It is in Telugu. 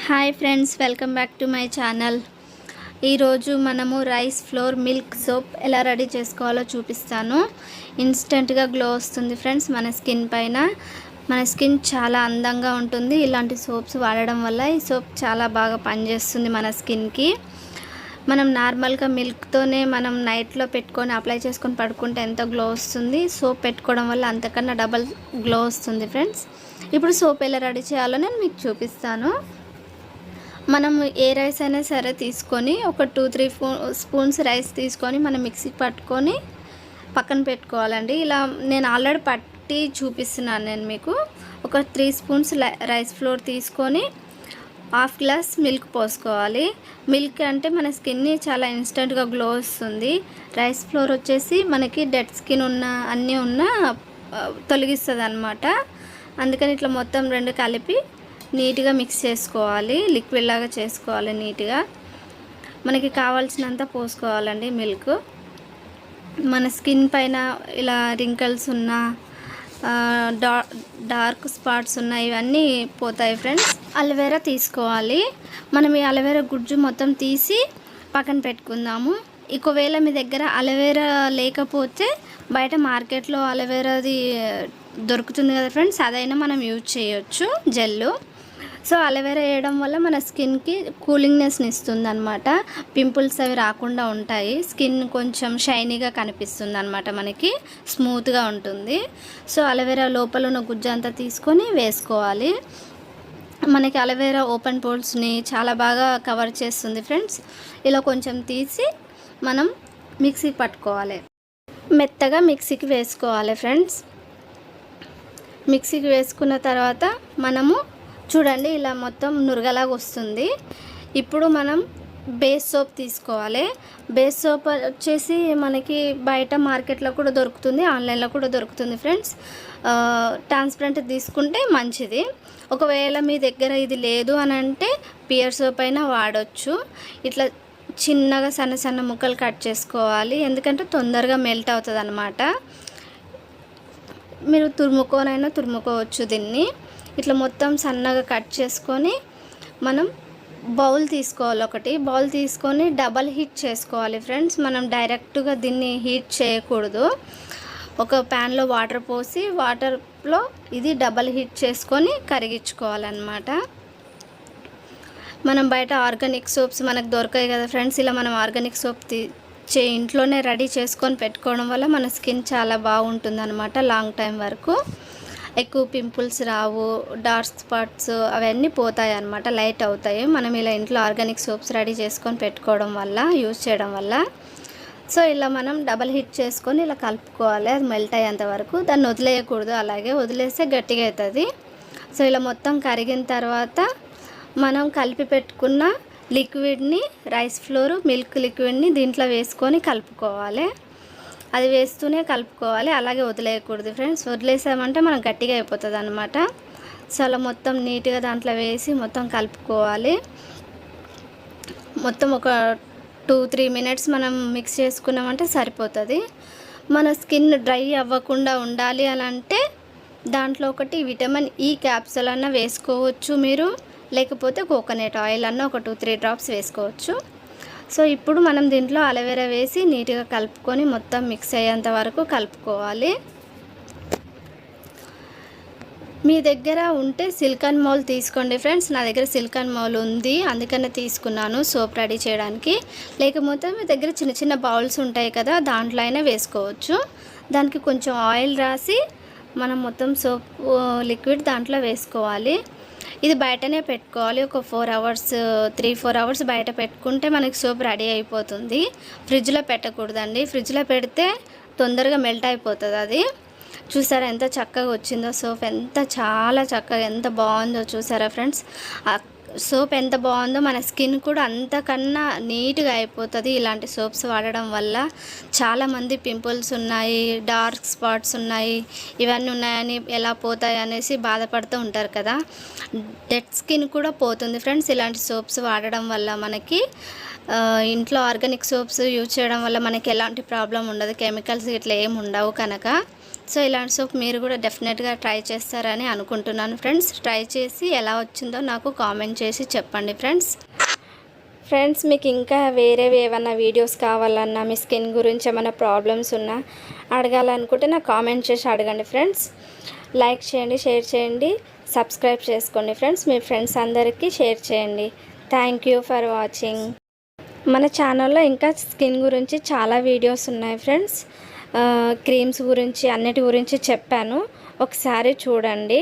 Hi friends, welcome back to my channel. ఈరోజు మనము రైస్ ఫ్లోర్ మిల్క్ సోప్ ఎలా రెడీ చేసుకోవాలో చూపిస్తాను. ఇన్స్టెంట్గా గ్లో వస్తుంది ఫ్రెండ్స్ మన స్కిన్ పైన. మన స్కిన్ చాలా అందంగా ఉంటుంది ఇలాంటి సోప్స్ వాడడం వల్ల. ఈ సోప్ చాలా బాగా పనిచేస్తుంది మన స్కిన్కి. మనం నార్మల్గా మిల్క్తోనే మనం నైట్లో పెట్టుకొని అప్లై చేసుకొని పడుకుంటే ఎంత గ్లో వస్తుంది, సోప్ పెట్టుకోవడం వల్ల అంతకన్నా డబల్ గ్లో వస్తుంది ఫ్రెండ్స్. ఇప్పుడు సోప్ ఎలా రెడీ చేయాలో నేను మీకు చూపిస్తాను. మనం ఏ రైస్ అయినా సరే తీసుకొని ఒక 2-3 స్పూన్స్ రైస్ తీసుకొని మనం మిక్సీకి పట్టుకొని పక్కన పెట్టుకోవాలండి. ఇలా నేను ఆల్రెడీ పట్టి చూపిస్తున్నాను నేను మీకు. ఒక 3 స్పూన్స్ రైస్ ఫ్లోర్ తీసుకొని హాఫ్ గ్లాస్ మిల్క్ పోసుకోవాలి. మిల్క్ అంటే మన స్కిన్ని చాలా ఇన్స్టెంట్గా గ్లో వస్తుంది. రైస్ ఫ్లోర్ వచ్చేసి మనకి డెడ్ స్కిన్ అన్నీ తొలగిస్తుంది అన్నమాట. అందుకని ఇట్లా మొత్తం రెండు కలిపి నీట్గా మిక్స్ చేసుకోవాలి, లిక్విడ్ లాగా చేసుకోవాలి నీట్గా. మనకి కావాల్సినంత పోసుకోవాలండి మిల్క్. మన స్కిన్ పైన ఇలా రింకల్స్ ఉన్న డార్క్ స్పాట్స్ ఉన్న ఇవన్నీ పోతాయి ఫ్రెండ్స్. అలోవెరా తీసుకోవాలి. మనం ఈ అలోవెరా గుజ్జు మొత్తం తీసి పక్కన పెట్టుకుందాము. ఒకవేళ మీ దగ్గర అలోవెరా లేకపోతే బయట మార్కెట్లో అలోవెరాది దొరుకుతుంది కదా ఫ్రెండ్స్, అదైనా మనం యూజ్ చేయొచ్చు జెల్లు. సో అలోవెరా వేయడం వల్ల మన స్కిన్కి కూలింగ్నెస్ని ఇస్తుంది అనమాట. పింపుల్స్ అవి రాకుండా ఉంటాయి. స్కిన్ కొంచెం షైనీగా కనిపిస్తుంది అనమాట, మనకి స్మూత్గా ఉంటుంది. సో అలోవెరా లోపల ఉన్న గుజ్జు అంతా తీసుకొని వేసుకోవాలి. మనకి అలోవెరా ఓపెన్ పోర్స్ని చాలా బాగా కవర్ చేస్తుంది ఫ్రెండ్స్. ఇలా కొంచెం తీసి మనం మిక్సీకి పట్టుకోవాలి. మెత్తగా మిక్సీకి వేసుకోవాలి ఫ్రెండ్స్. మిక్సీకి వేసుకున్న తర్వాత మనము చూడండి ఇలా మొత్తం నురగలాగా వస్తుంది. ఇప్పుడు మనం బేస్ సోప్ తీసుకోవాలి. బేస్ సోప్ వచ్చేసి మనకి బయట మార్కెట్లో కూడా దొరుకుతుంది, ఆన్లైన్లో కూడా దొరుకుతుంది ఫ్రెండ్స్. ట్రాన్స్పరెంట్ తీసుకుంటే మంచిది. ఒకవేళ మీ దగ్గర ఇది లేదు అని అంటే పియర్ సోప్ అయినా వాడచ్చు. ఇట్లా చిన్నగా సన్న సన్న ముక్కలు కట్ చేసుకోవాలి, ఎందుకంటే తొందరగా మెల్ట్ అవుతుంది అన్నమాట. మీరు తురుముకోనైనా తురుముకోవచ్చు దీన్ని. ఇట్లా మొత్తం సన్నగా కట్ చేసుకొని మనం బౌల్ తీసుకోవాలి. ఒకటి బౌల్ తీసుకొని డబల్ హీట్ చేసుకోవాలి ఫ్రెండ్స్. మనం డైరెక్ట్గా దీన్ని హీట్ చేయకూడదు. ఒక ప్యాన్లో వాటర్ పోసి వాటర్లో ఇది డబల్ హీట్ చేసుకొని కరిగించుకోవాలన్నమాట. మనం బయట ఆర్గానిక్ సోప్స్ మనకు దొరకాయి కదా ఫ్రెండ్స్. ఇలా మనం ఆర్గానిక్ సోప్ ఇంట్లోనే రెడీ చేసుకొని పెట్టుకోవడం వల్ల మన స్కిన్ చాలా బాగుంటుంది అనమాట. లాంగ్ టైం వరకు ఎక్కువ పింపుల్స్ రావు, డార్క్ స్పాట్స్ అవన్నీ పోతాయి అన్నమాట, లైట్ అవుతాయి మనం ఇలా ఇంట్లో ఆర్గానిక్ సోప్స్ రెడీ చేసుకొని పెట్టుకోవడం వల్ల, యూజ్ చేయడం వల్ల. సో ఇలా మనం డబల్ హీట్ చేసుకొని ఇలా కలుపుకోవాలి. అది మెల్ట్ అయ్యేంత వరకు దాన్ని వదిలేయకూడదు, అలాగే వదిలేస్తే గట్టిగా అవుతుంది. సో ఇలా మొత్తం కరిగిన తర్వాత మనం కలిపి పెట్టుకున్న లిక్విడ్ని, రైస్ ఫ్లోర్ మిల్క్ లిక్విడ్ని దీంట్లో వేసుకొని కలుపుకోవాలి. అది వేస్తూనే కలుపుకోవాలి, అలాగే వదిలేయకూడదు ఫ్రెండ్స్. వదిలేసామంటే మనం గట్టిగా అయిపోతుంది అనమాట. సో అలా మొత్తం నీట్గా దాంట్లో వేసి మొత్తం కలుపుకోవాలి. మొత్తం ఒక 2-3 మినిట్స్ మనం మిక్స్ చేసుకున్నామంటే సరిపోతుంది. మన స్కిన్ డ్రై అవ్వకుండా ఉండాలి అని అంటే దాంట్లో ఒకటి విటమిన్ ఈ క్యాప్సూల్ అన్న వేసుకోవచ్చు మీరు, లేకపోతే కోకోనట్ ఆయిల్ అన్న ఒక 2-3 డ్రాప్స్ వేసుకోవచ్చు. సో ఇప్పుడు మనం దీంట్లో అలోవెరా వేసి నీట్గా కలుపుకొని మొత్తం మిక్స్ అయ్యేంత వరకు కలుపుకోవాలి. మీ దగ్గర ఉంటే సిలికాన్ మౌల్ తీసుకోండి ఫ్రెండ్స్. నా దగ్గర సిలికాన్ మౌల్ ఉంది, అందుకనే తీసుకున్నాను సోప్ రెడీ చేయడానికి. లేకపోతే మీ దగ్గర చిన్న చిన్న బౌల్స్ ఉంటాయి కదా, దాంట్లో అయినా వేసుకోవచ్చు. దానికి కొంచెం ఆయిల్ రాసి మనం మొత్తం సోప్ లిక్విడ్ దాంట్లో వేసుకోవాలి. ఇది బయటనే పెట్టుకోవాలి. ఒక 3-4 అవర్స్ బయట పెట్టుకుంటే మనకి సోప్ రెడీ అయిపోతుంది. ఫ్రిడ్జ్లో పెట్టకూడదండి, ఫ్రిడ్జ్లో పెడితే తొందరగా మెల్ట్ అయిపోతుంది అది. చూసారా ఎంత చక్కగా వచ్చిందో సోప్, చాలా చక్కగా ఎంత బాగుందో చూసారా ఫ్రెండ్స్. సోప్ ఎంత బాగుందో మన స్కిన్ కూడా అంతకన్నా నీట్గా అయిపోతుంది ఇలాంటి సోప్స్ వాడడం వల్ల. చాలామంది పింపుల్స్ ఉన్నాయి, డార్క్ స్పాట్స్ ఉన్నాయి, ఇవన్నీ ఉన్నాయని ఎలా పోతాయి అనేసి బాధపడుతూ ఉంటారు కదా. డెడ్ స్కిన్ కూడా పోతుంది ఫ్రెండ్స్ ఇలాంటి సోప్స్ వాడడం వల్ల. మనకి ఇంట్లో ఆర్గానిక్ సోప్స్ యూజ్ చేయడం వల్ల మనకి ఎలాంటి ప్రాబ్లం ఉండదు, కెమికల్స్ ఇట్లా ఏమి ఉండవు కనుక. సో ఇలాంటి సోప్ మీరు కూడా డెఫినెట్గా ట్రై చేస్తారని అనుకుంటున్నాను ఫ్రెండ్స్. ట్రై చేసి ఎలా వచ్చిందో నాకు కామెంట్ చేసి చెప్పండి ఫ్రెండ్స్ మీకు ఇంకా వేరేవి ఏమన్నా వీడియోస్ కావాలన్నా, మీ స్కిన్ గురించి ఏమైనా ప్రాబ్లమ్స్ ఉన్నా అడగాలనుకుంటే నాకు కామెంట్ చేసి అడగండి ఫ్రెండ్స్. లైక్ చేయండి, షేర్ చేయండి, సబ్స్క్రైబ్ చేసుకోండి ఫ్రెండ్స్. మీ ఫ్రెండ్స్ అందరికీ షేర్ చేయండి. Thank you for watching. మన ఛానల్లో ఇంకా స్కిన్ గురించి చాలా వీడియోస్ ఉన్నాయి ఫ్రెండ్స్. క్రీమ్స్ గురించి అన్నిటి గురించి చెప్పాను, ఒకసారి చూడండి.